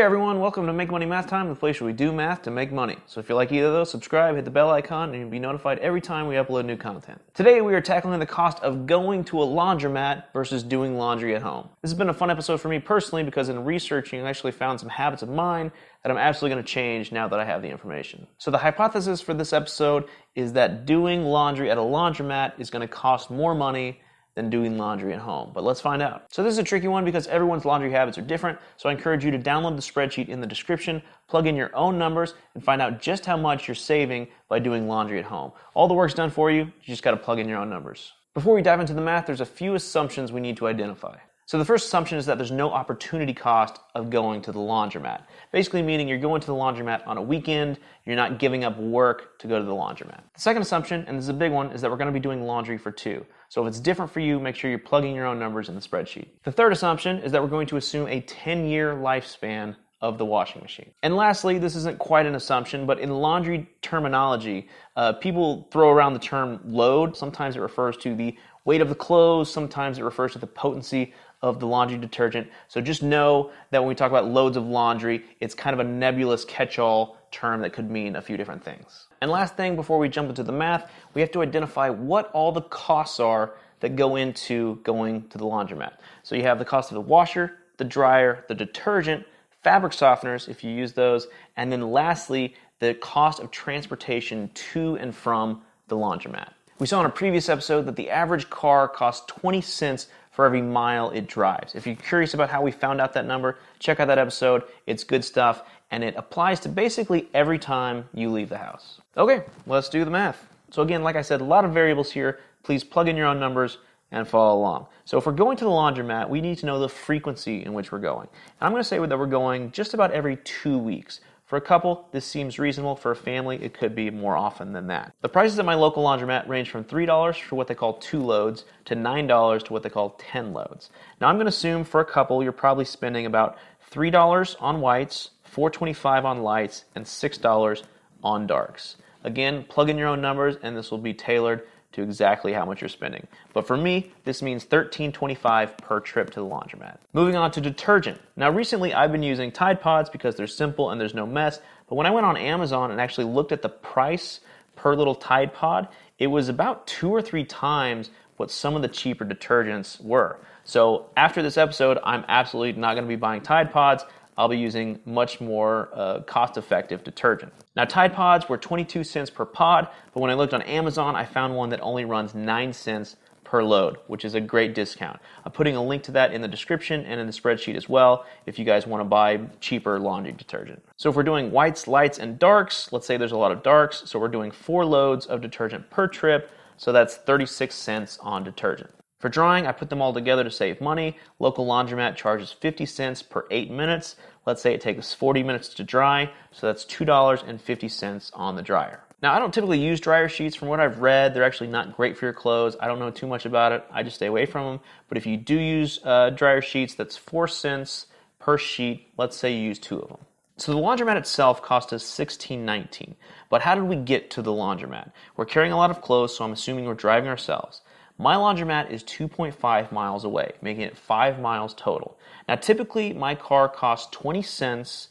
Hey everyone, welcome to Make Money Math Time, the place where we do math to make money. So if you like either of those, subscribe, hit the bell icon, and you'll be notified every time we upload new content. Today we are tackling the cost of going to a laundromat versus doing laundry at home. This has been a fun episode for me personally because in researching I actually found some habits of mine that I'm absolutely going to change now that I have the information. So the hypothesis for this episode is that doing laundry at a laundromat is going to cost more money than doing laundry at home. But let's find out. So this is a tricky one because everyone's laundry habits are different, so I encourage you to download the spreadsheet in the description, plug in your own numbers, and find out just how much you're saving by doing laundry at home. All the work's done for you, you just got to plug in your own numbers. Before we dive into the math, there's a few assumptions we need to identify. So the first assumption is that there's no opportunity cost of going to the laundromat. Basically meaning you're going to the laundromat on a weekend, you're not giving up work to go to the laundromat. The second assumption, and this is a big one, is that we're going to be doing laundry for two. So if it's different for you, make sure you're plugging your own numbers in the spreadsheet. The third assumption is that we're going to assume a 10-year lifespan of the washing machine. And lastly, this isn't quite an assumption, but in laundry terminology, people throw around the term load. Sometimes it refers to the weight of the clothes, sometimes it refers to the potency of the laundry detergent. So just know that when we talk about loads of laundry, it's kind of a nebulous catch-all term that could mean a few different things. And last thing before we jump into the math, we have to identify what all the costs are that go into going to the laundromat. So you have the cost of the washer, the dryer, the detergent, fabric softeners if you use those, and then lastly, the cost of transportation to and from the laundromat. We saw in a previous episode that the average car costs 20 cents for every mile it drives. If you're curious about how we found out that number, check out that episode. It's good stuff, and it applies to basically every time you leave the house. Okay, let's do the math. So again, like I said, a lot of variables here. Please plug in your own numbers and follow along. So if we're going to the laundromat, we need to know the frequency in which we're going. And I'm going to say that we're going just about every 2 weeks. For a couple, this seems reasonable. For a family, it could be more often than that. The prices at my local laundromat range from $3 for what they call 2 loads to $9 to what they call 10 loads. Now I'm going to assume for a couple, you're probably spending about $3 on whites, $4.25 on lights, and $6 on darks. Again, plug in your own numbers and this will be tailored to exactly how much you're spending. But for me, this means $13.25 per trip to the laundromat. Moving on to detergent. Now recently I've been using Tide Pods because they're simple and there's no mess, but when I went on Amazon and actually looked at the price per little Tide Pod, it was about 2 or 3 times what some of the cheaper detergents were. So after this episode, I'm absolutely not going to be buying Tide Pods. I'll be using much more cost-effective detergent. Now, Tide Pods were 22 cents per pod, but when I looked on Amazon, I found one that only runs 9 cents per load, which is a great discount. I'm putting a link to that in the description and in the spreadsheet as well if you guys want to buy cheaper laundry detergent. So if we're doing whites, lights, and darks, let's say there's a lot of darks, so we're doing 4 loads of detergent per trip, so that's 36 cents on detergent. For drying, I put them all together to save money. Local laundromat charges 50 cents per 8 minutes. Let's say it takes 40 minutes to dry, so that's $2.50 on the dryer. Now, I don't typically use dryer sheets. From what I've read, they're actually not great for your clothes. I don't know too much about it. I just stay away from them. But if you do use dryer sheets, that's 4 cents per sheet. Let's say you use 2 of them. So the laundromat itself cost us $16.19. But how did we get to the laundromat? We're carrying a lot of clothes, so I'm assuming we're driving ourselves. My laundromat is 2.5 miles away, making it 5 miles total. Now, typically, my car costs 20 cents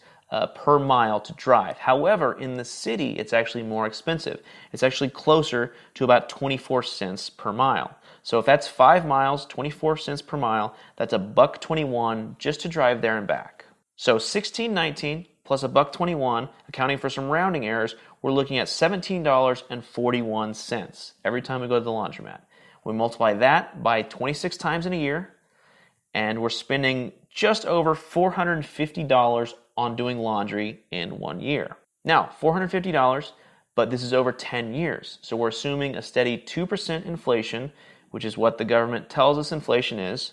per mile to drive. However, in the city, it's actually more expensive. It's actually closer to about 24 cents per mile. So if that's 5 miles, 24 cents per mile, that's $1.21 just to drive there and back. So $16.19 plus $1.21, accounting for some rounding errors, we're looking at $17.41 every time we go to the laundromat. We multiply that by 26 times in a year, and we're spending just over $450 on doing laundry in 1 year. Now, $450, but this is over 10 years. So we're assuming a steady 2% inflation, which is what the government tells us inflation is.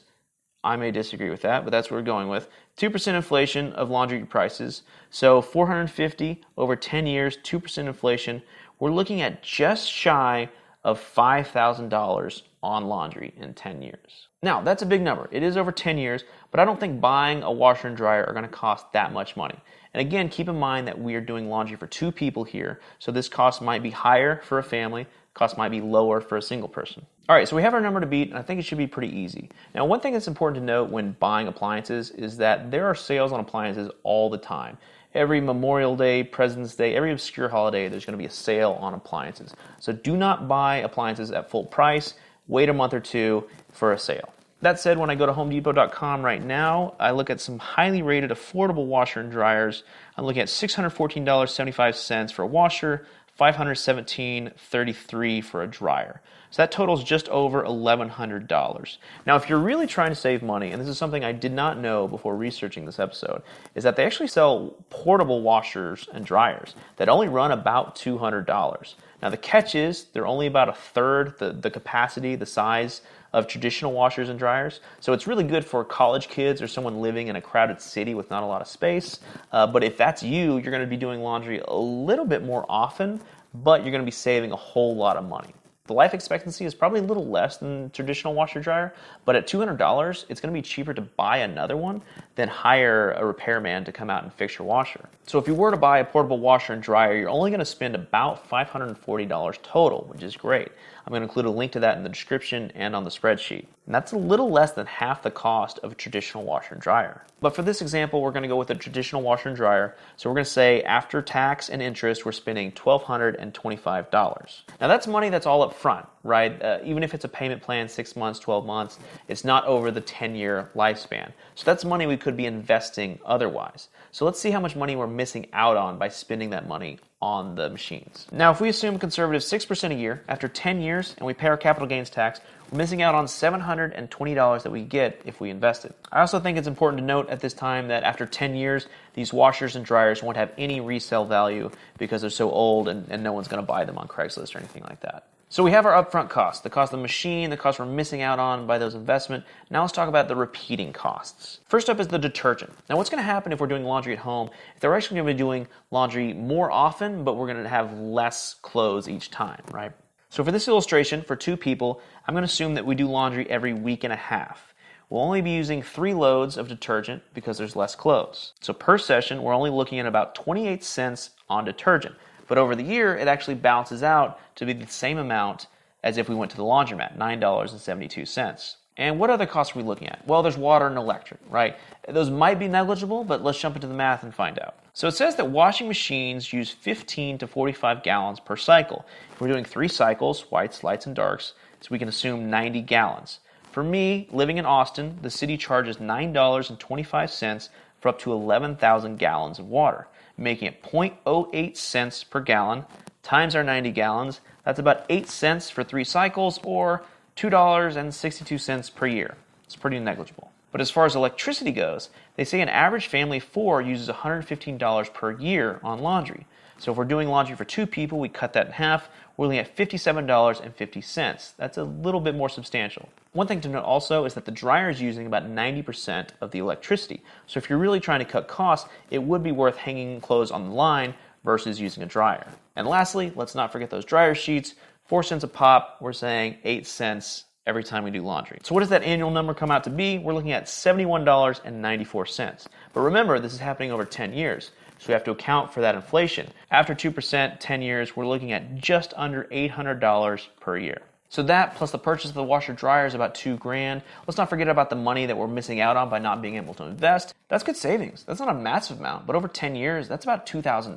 I may disagree with that, but that's what we're going with. 2% inflation of laundry prices. So $450 over 10 years, 2% inflation. We're looking at just shy of $5,000 on laundry in 10 years. Now, that's a big number. It is over 10 years, but I don't think buying a washer and dryer are going to cost that much money. And again, keep in mind that we are doing laundry for 2 people here, so this cost might be higher for a family, cost might be lower for a single person. All right, so we have our number to beat, and I think it should be pretty easy. Now, one thing that's important to note when buying appliances is that there are sales on appliances all the time. Every Memorial Day, President's Day, every obscure holiday, there's going to be a sale on appliances. So do not buy appliances at full price. Wait a month or two for a sale. That said, when I go to HomeDepot.com right now, I look at some highly rated affordable washer and dryers. I'm looking at $614.75 for a washer, $517.33 for a dryer. So that totals just over $1,100. Now, if you're really trying to save money, and this is something I did not know before researching this episode, is that they actually sell portable washers and dryers that only run about $200. Now, the catch is they're only about a third the capacity, the size of traditional washers and dryers. So it's really good for college kids or someone living in a crowded city with not a lot of space. But if that's you, you're going to be doing laundry a little bit more often, but you're going to be saving a whole lot of money. The life expectancy is probably a little less than traditional washer dryer, but at $200, it's going to be cheaper to buy another one than hire a repairman to come out and fix your washer. So if you were to buy a portable washer and dryer, you're only going to spend about $540 total, which is great. I'm going to include a link to that in the description and on the spreadsheet. And that's a little less than half the cost of a traditional washer and dryer. But for this example, we're going to go with a traditional washer and dryer. So we're going to say after tax and interest, we're spending $1,225. Now that's money that's all up front, right? Even if it's a payment plan, 6 months, 12 months, it's not over the 10-year lifespan. So that's money we could be investing otherwise. So let's see how much money we're missing out on by spending that money on the machines. Now, if we assume conservative 6% a year, after 10 years, and we pay our capital gains tax, we're missing out on $720 that we get if we invested. I also think it's important to note at this time that after 10 years, these washers and dryers won't have any resale value because they're so old and no one's going to buy them on Craigslist or anything like that. So we have our upfront costs, the cost of the machine, the cost we're missing out on by those investments. Now let's talk about the repeating costs. First up is the detergent. Now what's going to happen if we're doing laundry at home? If they're actually going to be doing laundry more often, but we're going to have less clothes each time, right? So for this illustration, for 2 people, I'm going to assume that we do laundry every week and a half. We'll only be using 3 loads of detergent because there's less clothes. So per session, we're only looking at about 28 cents on detergent. But over the year, it actually balances out to be the same amount as if we went to the laundromat, $9.72. And what other costs are we looking at? Well, there's water and electric, right? Those might be negligible, but let's jump into the math and find out. So it says that washing machines use 15 to 45 gallons per cycle. If we're doing 3 cycles, whites, lights, and darks, so we can assume 90 gallons. For me, living in Austin, the city charges $9.25 for up to 11,000 gallons of water, making it 0.08 cents per gallon times our 90 gallons. That's about 8 cents for 3 cycles, or $2.62 per year. It's pretty negligible. But as far as electricity goes, they say an average family of 4 uses $115 per year on laundry. So if we're doing laundry for 2 people, we cut that in half. We're looking at $57.50. That's a little bit more substantial. One thing to note also is that the dryer is using about 90% of the electricity. So if you're really trying to cut costs, it would be worth hanging clothes on the line versus using a dryer. And lastly, let's not forget those dryer sheets. 4 cents a pop, we're saying 8 cents every time we do laundry. So what does that annual number come out to be? We're looking at $71.94. But remember, this is happening over 10 years. So we have to account for that inflation. After 2%, 10 years, we're looking at just under $800 per year. So that plus the purchase of the washer dryer is about $2,000. Let's not forget about the money that we're missing out on by not being able to invest. That's good savings. That's not a massive amount, but over 10 years, that's about $2,000.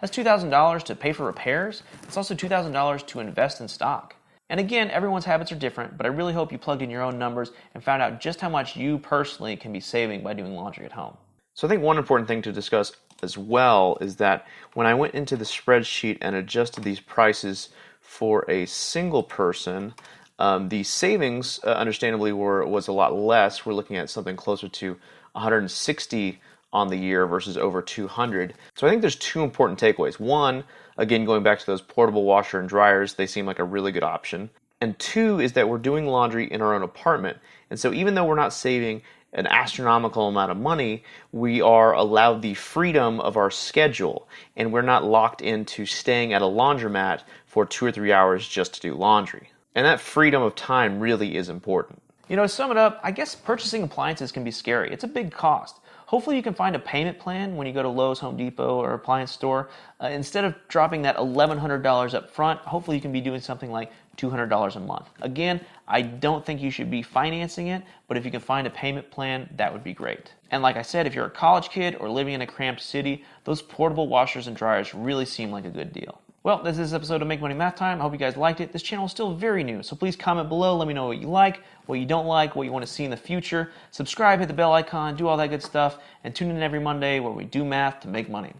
That's $2,000 to pay for repairs. It's also $2,000 to invest in stock. And again, everyone's habits are different, but I really hope you plugged in your own numbers and found out just how much you personally can be saving by doing laundry at home. So I think one important thing to discuss as well is that when I went into the spreadsheet and adjusted these prices for a single person, the savings understandably was a lot less. We're looking at something closer to $160 on the year versus over $200. So I think there's 2 important takeaways. One, again, going back to those portable washer and dryers, they seem like a really good option. And 2 is that we're doing laundry in our own apartment. And so even though we're not saving an astronomical amount of money, we are allowed the freedom of our schedule, and we're not locked into staying at a laundromat for 2 or 3 hours just to do laundry. And that freedom of time really is important. You know, to sum it up, I guess purchasing appliances can be scary. It's a big cost. Hopefully you can find a payment plan when you go to Lowe's, Home Depot, or appliance store. Instead of dropping that $1,100 up front, hopefully you can be doing something like $200 a month. Again, I don't think you should be financing it, but if you can find a payment plan, that would be great. And like I said, if you're a college kid or living in a cramped city, those portable washers and dryers really seem like a good deal. Well, this is this episode of Make Money Math Time. I hope you guys liked it. This channel is still very new, so please comment below. Let me know what you like, what you don't like, what you want to see in the future. Subscribe, hit the bell icon, do all that good stuff, and tune in every Monday where we do math to make money.